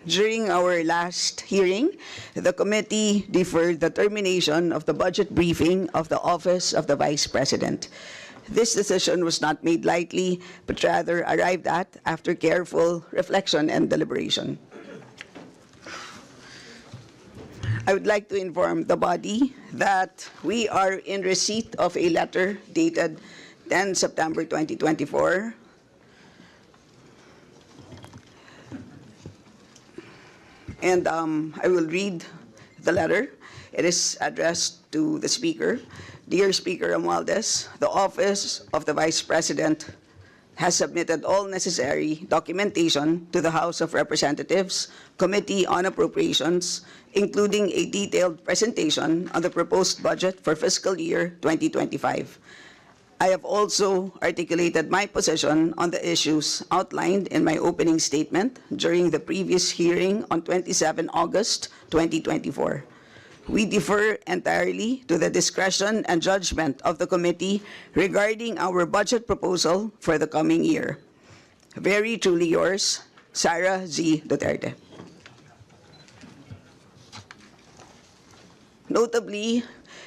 during our last hearing, the committee deferred the termination of the budget briefing of the Office of the Vice President. This decision was not made lightly, but rather arrived at after careful reflection and deliberation. I would like to inform the body that we are in receipt of a letter dated 10 September 2024 and I will read the letter. It is addressed to the Speaker. Dear Speaker Romualdez, the Office of the Vice President has submitted all necessary documentation to the House of Representatives Committee on Appropriations, including a detailed presentation on the proposed budget for fiscal year 2025. I have also articulated my position on the issues outlined in my opening statement during the previous hearing on 27 August 2024. We defer entirely to the discretion and judgment of the committee regarding our budget proposal for the coming year. Very truly yours, Sara Z. Duterte. Notably,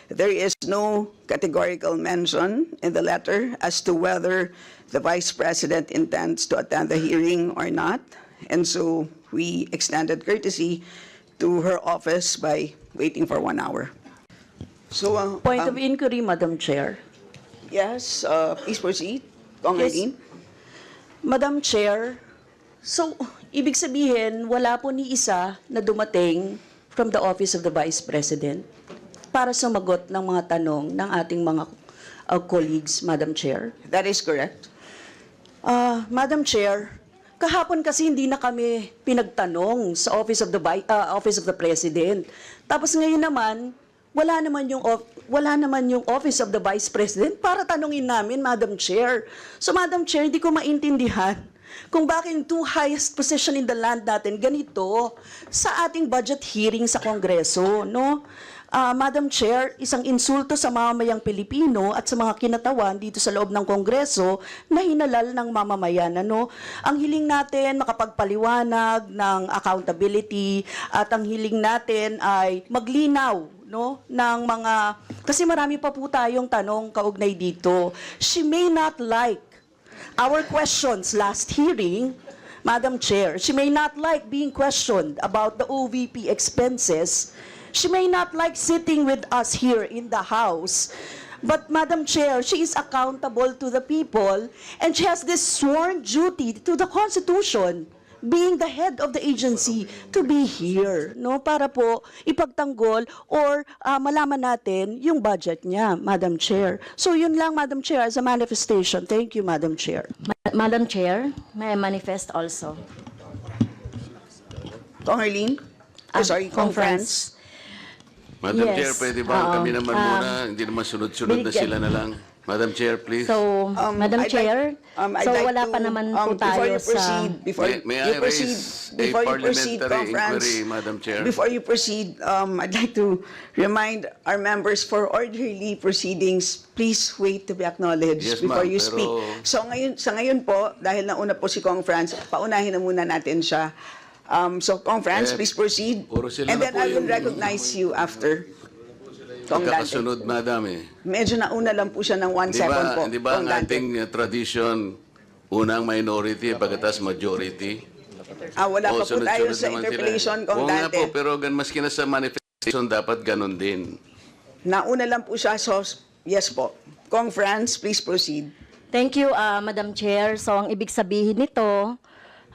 there is no categorical mention in the letter as to whether the Vice President intends to attend the hearing or not, and so we extended courtesy to her office by waiting for 1 hour. So, Point of inquiry, Madam Chair. yes, please proceed. Kong Yes. Eileen. Madam Chair, so ibig sabihin, wala po ni isa na dumating from the Office of the Vice President para sumagot ng mga tanong ng ating mga colleagues, Madam Chair. That is correct. Madam Chair, kahapon kasi hindi na kami pinagtanong sa Office of the President. Tapos ngayon naman, wala naman yung Office of the Vice President para tanungin namin, Madam Chair. So Madam Chair, hindi ko maintindihan kung bakit yung two highest position in the land natin ganito sa ating budget hearing sa Kongreso, no? Madam Chair, isang insulto sa mamamayang Pilipino at sa mga kinatawan dito sa loob ng Kongreso na hinalal ng mamamayan. Ano? Ang hiling natin makapagpaliwanag ng accountability at ang hiling natin ay maglinaw, no, ng mga, kasi marami pa po tayong tanong kaugnay dito. She may not like our questions last hearing, Madam Chair. She may not like being questioned about the OVP expenses. She may not like sitting with us here in the House, but Madam Chair, she is accountable to the people and she has this sworn duty to the Constitution, being the head of the agency, to be here, no, para po ipagtanggol or malaman natin yung budget niya, Madam Chair. So yun lang, Madam Chair, as a manifestation. Thank you, Madam Chair. Madam Chair, may I manifest also? Kong Eileen? Sorry, Kong France. Madam Yes. Chair, pwede ba kami naman muna, hindi naman sunod-sunod na sila na lang. Madam Chair, please. So, Madam I'd Chair, I'd so like wala to, pa naman po before tayo you proceed, sa... Before May you I proceed, raise a before you proceed, parliamentary Conference, inquiry, Madam Chair? Before you proceed, I'd like to remind our members for orderly proceedings, please wait to be acknowledged Yes, before ma'am, you pero- speak. So sa ngayon po, dahil nauna po si Kong France, paunahin na muna natin siya. So Kong France, please proceed. puro sila And na then po I will yung- recognize you after. Kong Dante. Magkakasunod, Madam eh. Medyo nauna lang po siya ng 1 second po. Di ba Kong ang Dante. ating tradition, unang minority, pagkatas majority? Wala pa po tayo sunod-sunod sa naman interpellation, sila. Kong Oo nga Dante. po, pero maski na sa manifestation, dapat ganun din. Nauna lang po siya, so yes po. Kong France, please proceed. Thank you, Madam Chair. So, ang ibig sabihin nito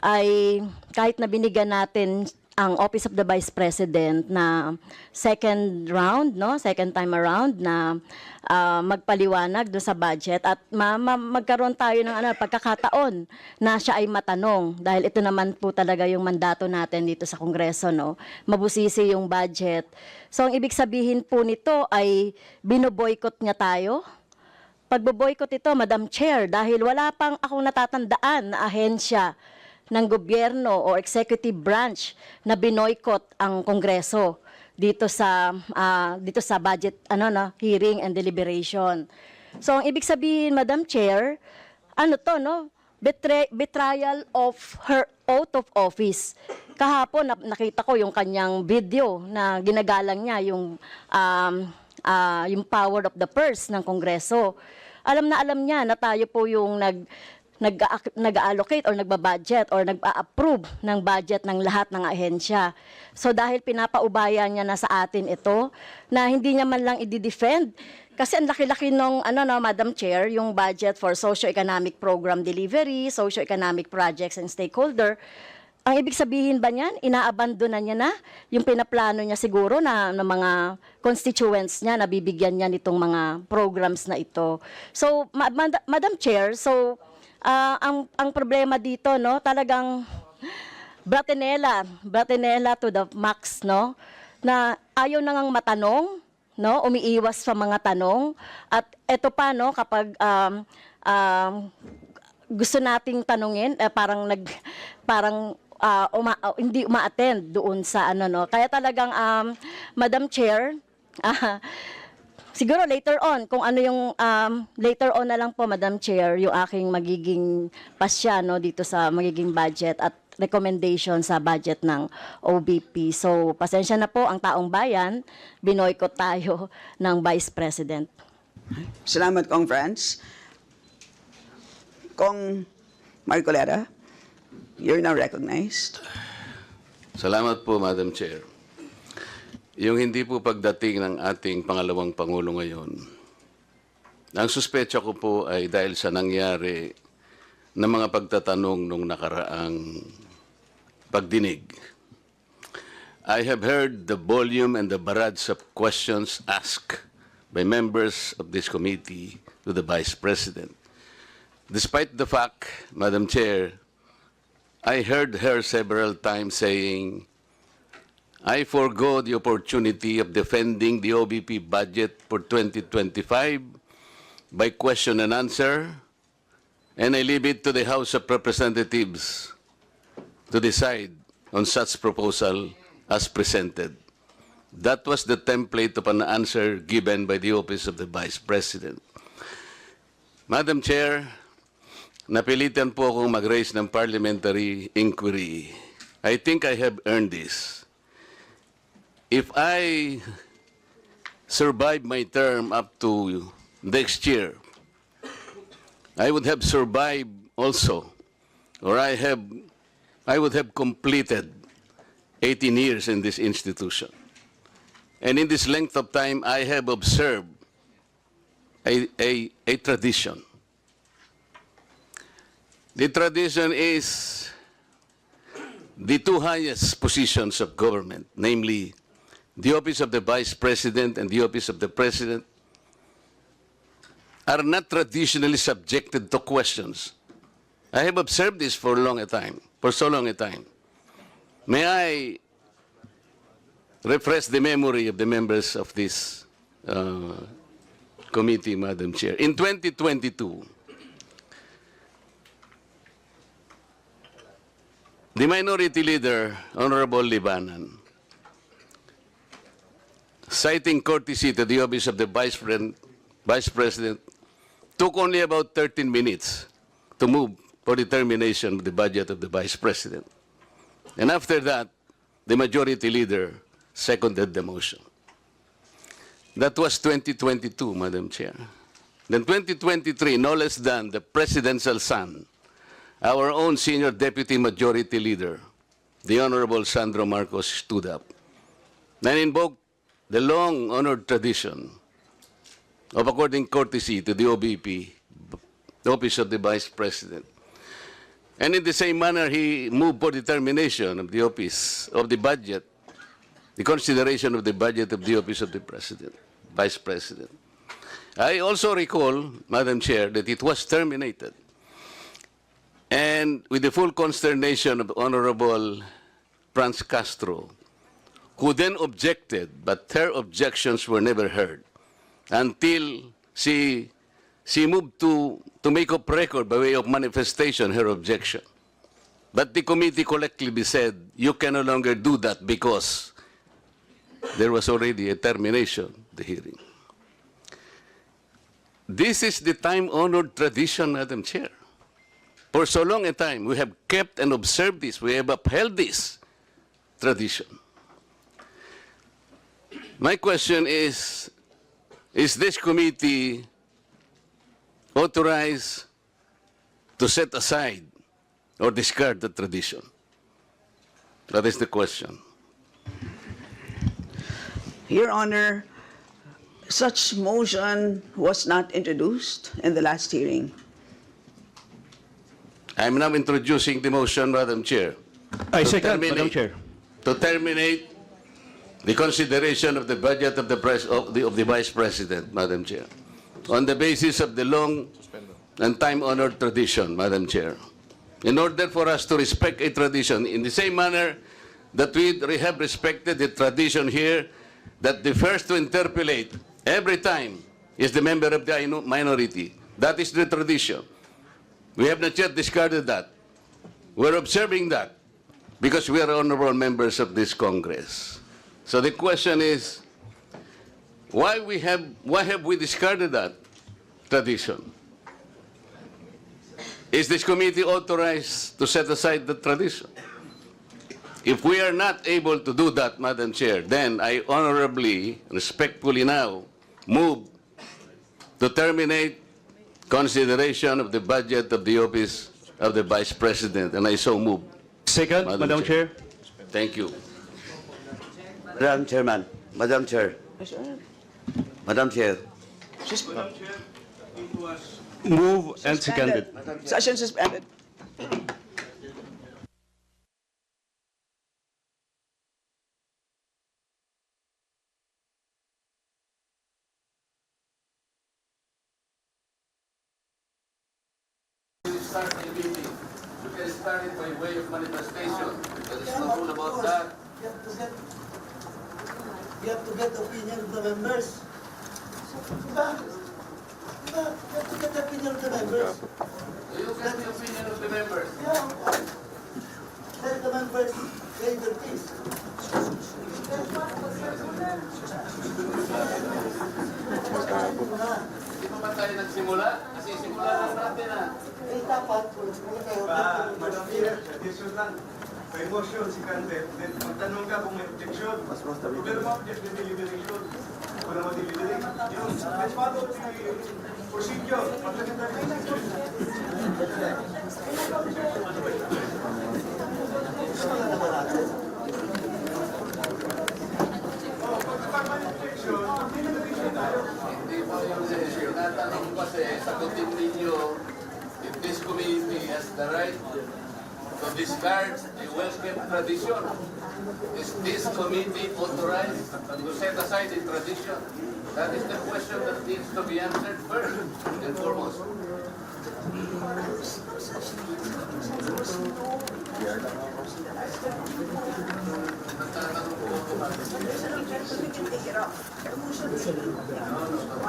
ay kahit na binigyan natin ang Office of the Vice President na second round, no, second time around na magpaliwanag do sa budget at magkaroon tayo ng pagkakataon na siya ay matanong dahil ito naman po talaga yung mandato natin dito sa Kongreso, no, mabusisi yung budget. So ang ibig sabihin po nito ay binoboykot niya tayo. Pagboboykot ito, Madam Chair, dahil wala pang akong natatandaan na ahensya ng gobyerno o executive branch na binoykot ang Kongreso dito sa budget hearing and deliberation. So ang ibig sabihin, Madam Chair, betrayal of her oath of office. Kahapon nakita ko yung kanyang video na ginagalang niya yung power of the purse ng Kongreso. Alam na alam niya na tayo po yung nag-allocate or nagbabudget or nag-approve ng budget ng lahat ng ahensya. So dahil pinapaubaya niya na sa atin ito, na hindi niya man lang i-defend, kasi ang laki-laki nung, Madam Chair, yung budget for socio-economic program delivery, socio-economic projects and stakeholder. Ang ibig sabihin ba niyan, inaabandonan niya na yung pinaplano niya siguro na ng mga constituents niya, na bibigyan niya nitong mga programs na ito. So, Madam Chair, so ang problema dito, no, talagang bratinela to the max, no, na ayaw na ngang matanong, no, umiiwas sa mga tanong. At ito pa, no, kapag gusto nating tanungin, hindi uma-attend doon sa no. Kaya talagang Madam Chair, siguro later on, kung ano yung later on na lang po, Madam Chair, yung aking magiging pasya, no, dito sa magiging budget at recommendation sa budget ng OVP. So, pasensya na po ang taong bayan, binoykot tayo ng Vice President. Salamat, Kong Franz. Kong Marcoleta, you're now recognized. Salamat po, Madam Chair. Yung hindi po pagdating ng ating pangalawang Pangulo ngayon, ang suspecha ko po ay dahil sa nangyari na mga pagtatanong nung nakaraang pagdinig. I have heard the volume and the barrage of questions asked by members of this committee to the Vice President. Despite the fact, Madam Chair, I heard her several times saying, I forgo the opportunity of defending the OVP budget for 2025 by question and answer, and I leave it to the House of Representatives to decide on such proposal as presented. That was the template of an answer given by the Office of the Vice President. Madam Chair, napilitan po akong mag-raise ng parliamentary inquiry. I think I have earned this. If I survive my term up to next year, I would have survived also, or I would have completed 18 years in this institution. And in this length of time, I have observed a tradition. The tradition is the two highest positions of government, namely the Office of the Vice President and the Office of the President, are not traditionally subjected to questions. I have observed this for so long a time. May I refresh the memory of the members of this committee, Madam Chair. In 2022, the Minority Leader, Honorable Libanan, citing courtesy to the Office of the Vice President, took only about 13 minutes to move for determination of the budget of the Vice President. And after that, the Majority Leader seconded the motion. That was 2022, Madam Chair. Then 2023, no less than the Presidential son, our own Senior Deputy Majority Leader, the Honorable Sandro Marcos, stood up and invoked the long-honored tradition of according courtesy to the OVP, the Office of the Vice President. And in the same manner, he moved for determination of the Office of the Budget, the consideration of the budget of the Office of the President, Vice President. I also recall, Madam Chair, that it was terminated. And with the full consternation of Honorable Franz Castro, who then objected, but her objections were never heard until she moved to make up record by way of manifestation her objection. But the committee collectively said, you can no longer do that because there was already a termination of the hearing. This is the time-honored tradition, Madam Chair. For so long a time, we have kept and observed this. We have upheld this tradition. My question is this committee authorized to set aside or discard the tradition? That is the question. Your Honor, such motion was not introduced in the last hearing. I'm now introducing the motion, Madam Chair. I To second, Madam terminate- Chair. To terminate the consideration of the budget of the Vice President, Madam Chair, on the basis of the long and time-honored tradition, Madam Chair. In order for us to respect a tradition in the same manner that we have respected the tradition here that the first to interpolate every time is the member of the minority. That is the tradition. We have not yet discarded that. We're observing that because we are honorable members of this Congress. So the question is, why have we discarded that tradition? Is this committee authorized to set aside the tradition? If we are not able to do that, Madam Chair, then I honorably, respectfully now move to terminate consideration of the budget of the office of the Vice President, and I so move. Second, Madam Madam Chair. Thank you. Madam Chairman, Madam Chair, Madam Chair, Move and seconded. Session suspended. Start a meeting. You can start it by way of manifestation. There is no rule about that. You have to get the opinion of the members. Diba? You have to get the opinion of the members. You get the opinion of the members. Yeah. Let the members say their piece. Hindi pa ba tayo nagsimula? Kasi simula lang natin Eh, dapat, wala kayo. Madam Chair, addition lang. May motion si Candel. Then magtanong ka kung may objection. Pero ma-object the deliberation. Wala ma-deliberate. Yun, let's follow the procedure. Pag may objection, deliberation tayo. Hindi po yung tinatanong ko kasi sagutin ninyo if this committee has the right to discard a well-kept tradition. Is this committee authorized to set aside a tradition? That is the question that needs to be answered first and foremost.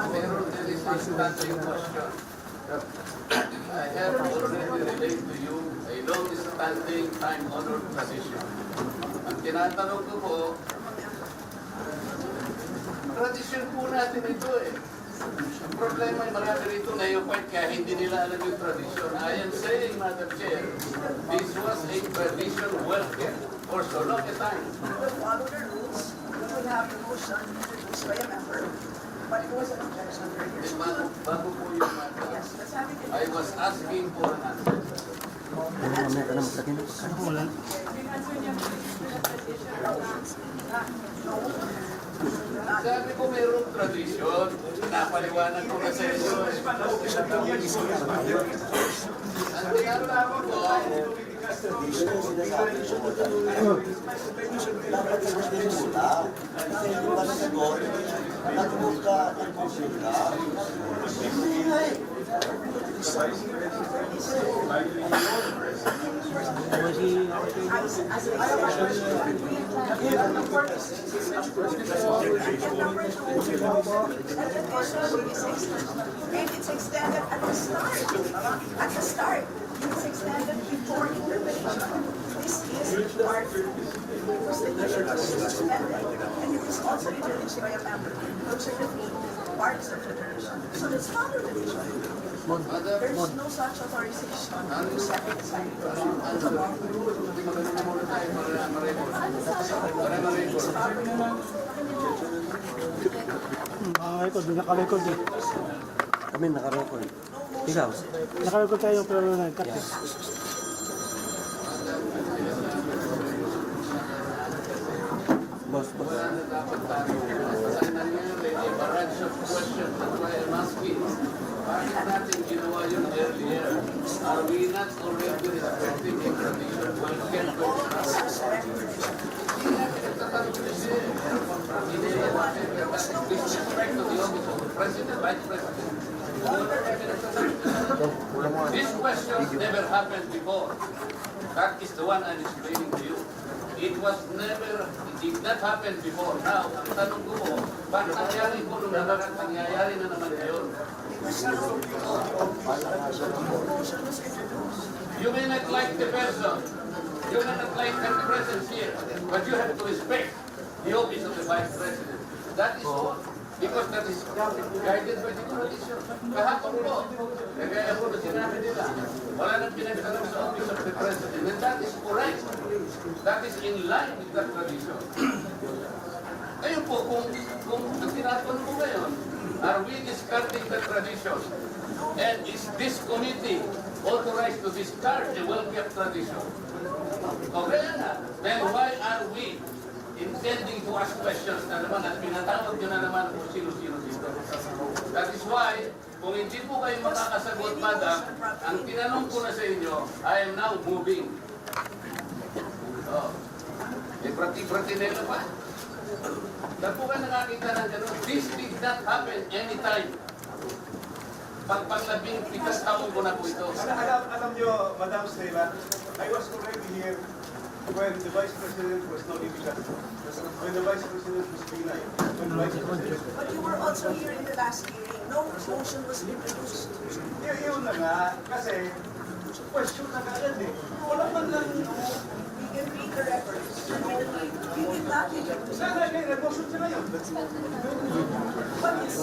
Pero there is a standing question. I have already relayed to you a long-standing, time-honored tradition. Ang tinatanong ko po, tradition po natin ito eh. Ang problema ay marami rito na yung point kaya hindi nila alam yung tradition. I am saying, Madam Chair, this was a tradition well kept for so long a time. Follow the rules. We would have the motion introduced by a member, but it was an objection earlier. Di ba, bago po yung matter, Let's have it. I was asking for an answer. Sabi ko mayroong tradisyon, napaliwanag ko na sa inyo. Ang tinatawag ko, Dapat sa gusto yung mula. Hindi mo ba nasagot? Nag-move ka, nag-move ka. Hindi nga eh. And it's extended at the start. At the start. It's extended before interpretation. This is part of the tradition was suspended. And it is also introduced by a member. Those are the three parts of the tradition. So let's follow the tradition. There's no such authorization to set it aside. Naka-record, naka-record eh. Kami naka-record. Ikaw? Naka-record tayo pero nag-cut eh. Boss. Bakit natin ginawa yun earlier? Are we not already respecting the tradition? Disrespect to the office of the president, vice president. This question never happened before. That is the one I'm explaining to you. It did not happen before. Now, ang tanong ko po, bakit nangyari po nung nakaraan, nangyayari na naman ngayon? You may not like the person, you may not like her presence here, but you have to respect the office of the vice president. That is all. Because that is guided by the tradition. Kahapon po, kagaya po na sinabi nila, wala nang pinagtanong sa office of the president. And that is correct. That is in line with that tradition. Ayun po, kung ang tinatanong ko ngayon, are we discarding the tradition? And is this committee authorized to discard a well-kept tradition? Okay na. Then why are we intending to ask questions na naman at pinatawag nyo na naman kung sino-sino dito? That is why, kung hindi po kayo makakasagot, madam, ang tinanong ko na sa inyo, I am now moving. Prati-prati nila pa. Dahil po kayo nakakita ng gano'n, this did not happen anytime. Pagpaglabing 7 taon ko na po ito. Alam nyo, Madam Stella, I was already here when the Vice President was not even when the Vice President was denied. When the Vice President... But you were also here in the last hearing. No motion was introduced. Yun na nga, kasi question na kaagad eh. Wala man lang... We can read the records. We did not introduce. Sana kayo, nag-motion sila yun. What is...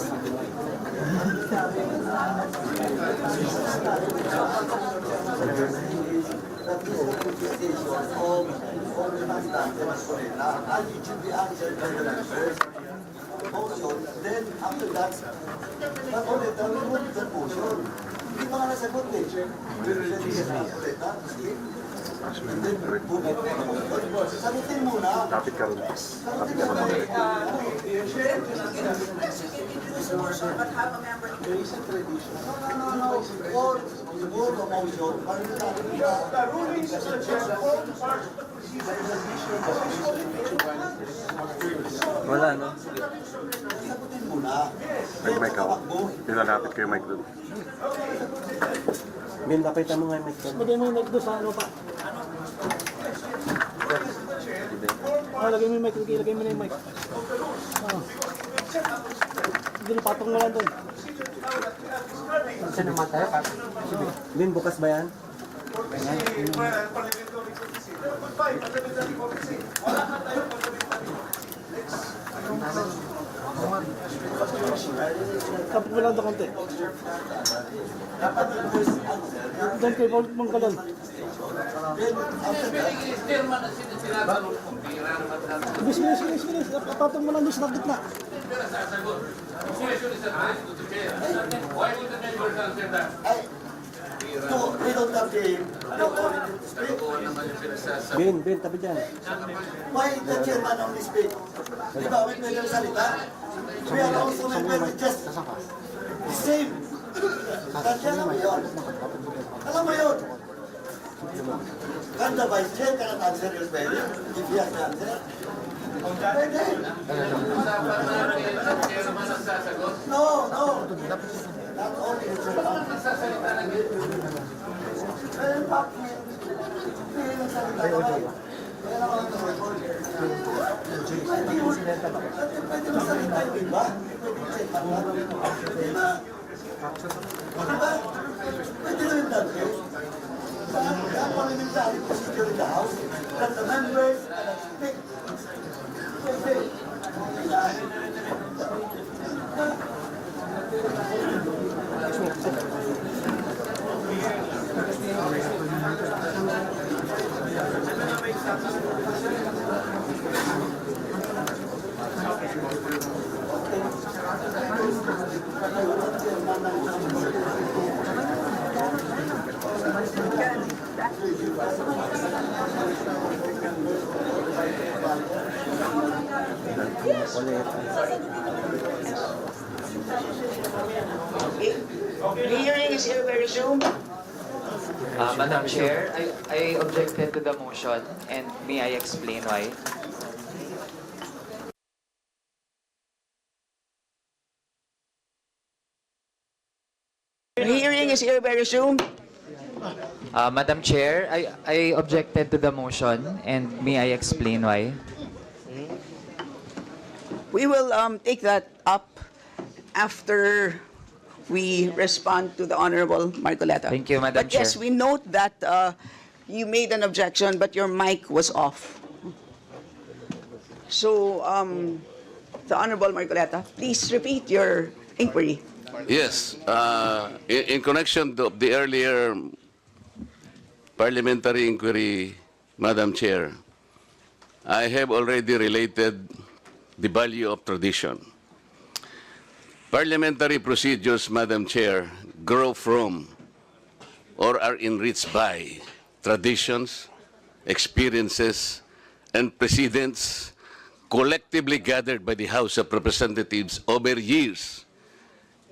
That is the contestation of the Presidente Mascolena, and it should be answered by the members. Motion, then after that, not only that, we move the motion. Hindi pa nga nasagot eh. Mascolena, and then move it. Sagutin muna. Sagutin muna. Yes, you can introduce a motion, but have a member introduce a tradition. No. Or the board of motion. The rulings of the chair form part of the procedure. Wala, no? Sagutin muna. May mic ako. Nilalapit ko yung mic doon. Bin, lapitan mo nga yung mic doon. Lagay mo yung mic doon sa ano pa. Lagay mo yung mic, lagay mo na yung mic. Hindi, patong mo lang doon. Saan naman tayo? Bin, bukas ba yan? Parliamentary committee. Parliamentary committee. Wala ka tayo parliamentary. Tapos mo lang doon konti. Doon kayo, mong ka doon. Chairman na tinatanong kung pira naman natin. Bilis. Patong mo lang doon sa gitna. Pero sasagot. The question is addressed to the chair. Why would the members answer that? No, we don't have the authority to speak. Kung naman yung pinasasagot. Bin, tabi dyan. Why the chairman only speak? Di ba, may pwede salita? We are also member with just the same. Kasi alam mo yun. Alam mo yun. Can the vice chair cannot answer your query if he has the answer? Pwede. Usapan natin ang chairman ang sasagot. No. Not only the chairman. Nagsasalita ng ito. In fact, hindi nagsalita naman. Kaya naman ito record. Pwede magsalita yung iba. Pwede magsalita. Di ba? Pwede na yung dati. Sa parliamentary procedure in the House, that the members cannot speak. Pwede. The hearing is hereby resumed. Madam Chair, I objected to the motion, and may I explain why? The hearing is hereby resumed. Madam Chair, I objected to the motion, and may I explain why? We will take that up after we respond to the Honorable Marcoleta. Thank you, Madam But yes, Chair. we note that you made an objection, but your mic was off. So, the Honorable Marcoleta, please repeat your inquiry. Yes, in connection to the earlier parliamentary inquiry, Madam Chair, I have already related the value of tradition. Parliamentary procedures, Madam Chair, grow from or are enriched by traditions, experiences, and precedents collectively gathered by the House of Representatives over years,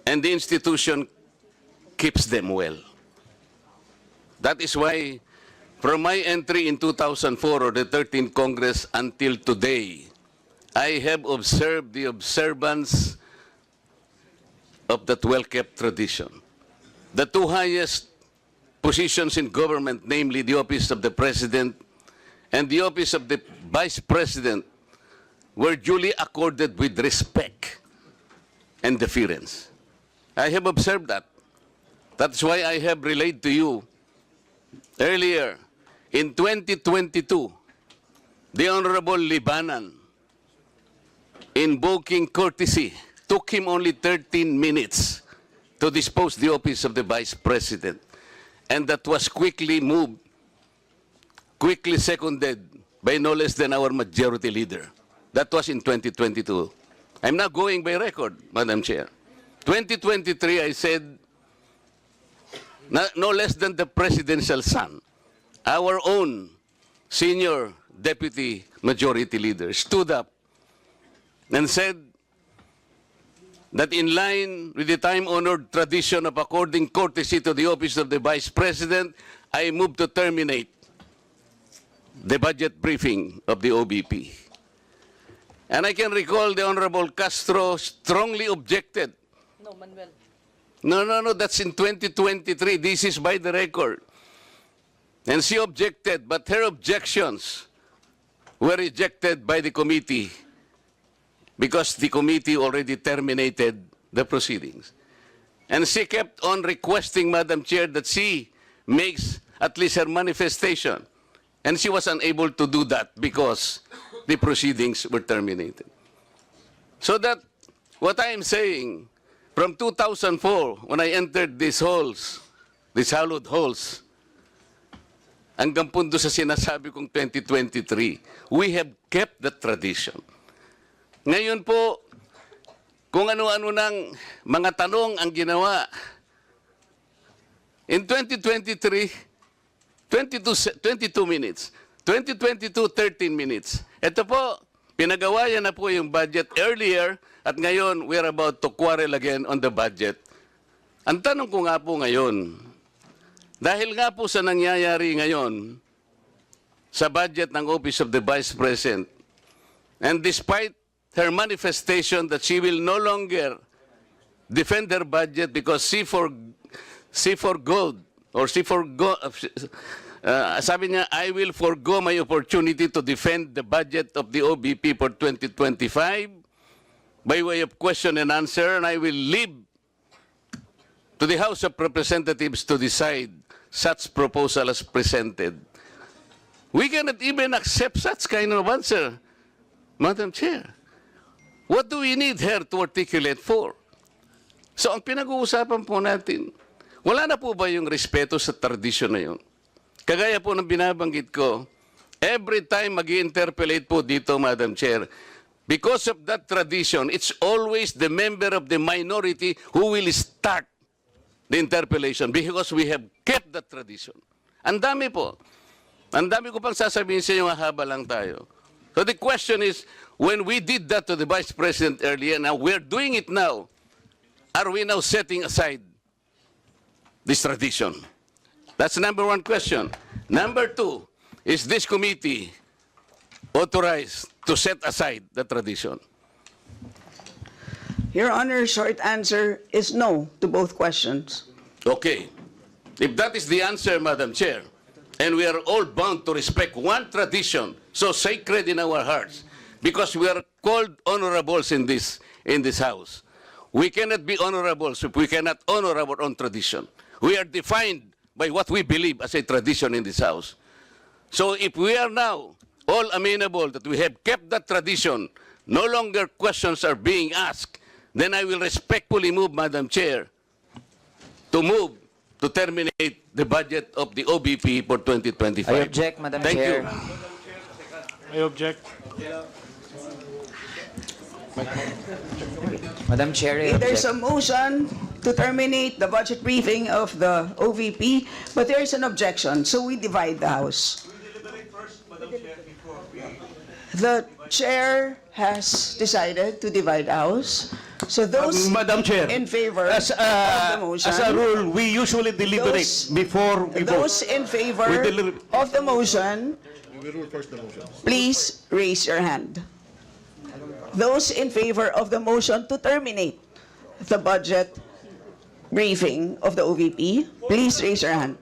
and the institution keeps them well. That is why, from my entry in 2004 or the 13th Congress until today, I have observed the observance of that well-kept tradition. The two highest positions in government, namely the office of the President and the office of the Vice President, were duly accorded with respect and deference. I have observed that. That's why I have relayed to you earlier, in 2022, the Honorable Libanan, invoking courtesy, took him only 13 minutes to dispose the office of the Vice President. And that was quickly moved, quickly seconded by no less than our majority leader. That was in 2022. I'm not going by record, Madam Chair. 2023, I said, no less than the presidential son, our own senior deputy majority leader, stood up and said that in line with the time-honored tradition of according courtesy to the office of the Vice President, I move to terminate the budget briefing of the OVP. And I can recall the Honorable Castro strongly objected. No, Manuel. No, that's in 2023. This is by the record. And she objected, but her objections were rejected by the committee because the committee already terminated the proceedings. And she kept on requesting, Madam Chair, that she makes at least her manifestation. And she was unable to do that because the proceedings were terminated. So that what I am saying, from 2004, when I entered these halls, these hallowed halls, hanggang punto sa sinasabi kong 2023, we have kept the tradition. Ngayon po, kung ano-ano ng mga tanong ang ginawa, in 2023, 22 minutes. 2022, 13 minutes. Ito po, pinagawa yan na po yung budget earlier at ngayon we're about to quarrel again on the budget. Ang tanong ko nga po ngayon, dahil nga po sa nangyayari ngayon sa budget ng Office of the Vice President, and despite her manifestation that she will no longer defend her budget because she forgo, sabi niya, I will forgo my opportunity to defend the budget of the OVP for 2025 by way of question and answer, and I will leave to the House of Representatives to decide such proposal as presented. We cannot even accept such kind of answer, Madam Chair. What do we need her to articulate for? So ang pinag-uusapan po natin, wala na po ba yung respeto sa tradisyon na yun? Kagaya po ng binabanggit ko, Every time mag-interpolate po dito, Madam Chair, because of that tradition, it's always the member of the minority who will start the interpellation because we have kept that tradition. Ang dami po. Ang dami ko pang sasabihin sa inyo, haba lang tayo. So the question is, when we did that to the Vice President earlier, now we're doing it now, are we now setting aside this tradition? That's number one question. Number two, is this committee authorized to set aside the tradition? Your Honor, short answer is no to both questions. Okay. If that is the answer, Madam Chair, and we are all bound to respect one tradition so sacred in our hearts, because we are called honorables in this house. We cannot be honorables if we cannot honor our own tradition. We are defined by what we believe as a tradition in this house. So if we are now all amenable that we have kept that tradition, no longer questions are being asked, then I will respectfully move, Madam Chair, to move to terminate the budget of the OVP for 2025. I object, Madam Thank Chair. you. I object. Madam Chair, I There's object. a motion to terminate the budget briefing of the OVP, but there is an objection, so we divide the House. The chair has decided to divide the House. So those Madam Chair, in favor as of the motion, as a rule, we usually deliberate Those- before we vote. those in favor We deliberate. of the motion, please raise your hand. Those in favor of the motion to terminate the budget briefing of the OVP, please raise your hand.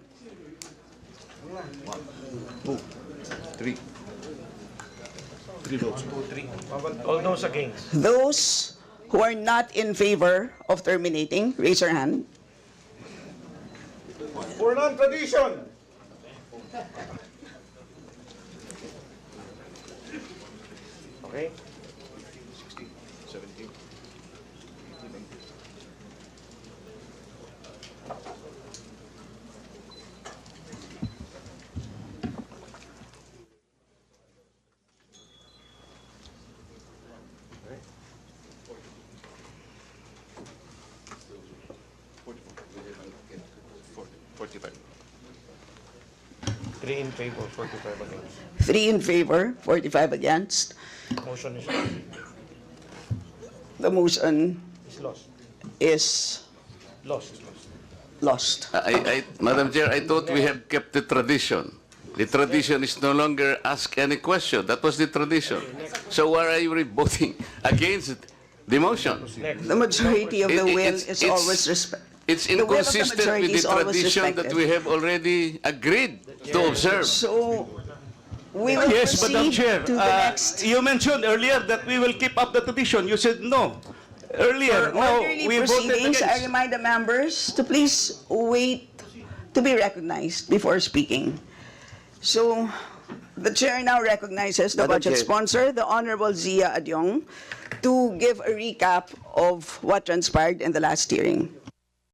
All those against. Those who are not in favor of terminating, raise your hand. For non-tradition. Okay. 45. 3 in favor, 45 against. 3 in favor, 45 against. Motion is The motion lost. is Lost. lost. Madam Chair, I thought we have kept the tradition. The tradition is no longer ask any question. That was the tradition. So why are you voting against the motion? The majority of the will It's- is it's- always respect. It's The will of the inconsistent majority with is the always tradition that respected. we have already agreed to observe. So we will Yes, Madam proceed Chair. to the next. You mentioned earlier that we will keep up the tradition. You said no. Earlier, For now orderly we voted proceedings, I against. remind the members to please wait to be recognized before speaking. So, the chair now recognizes the Madam budget Chair. sponsor, the Honorable Zia Adyong, to give a recap of what transpired in the last hearing.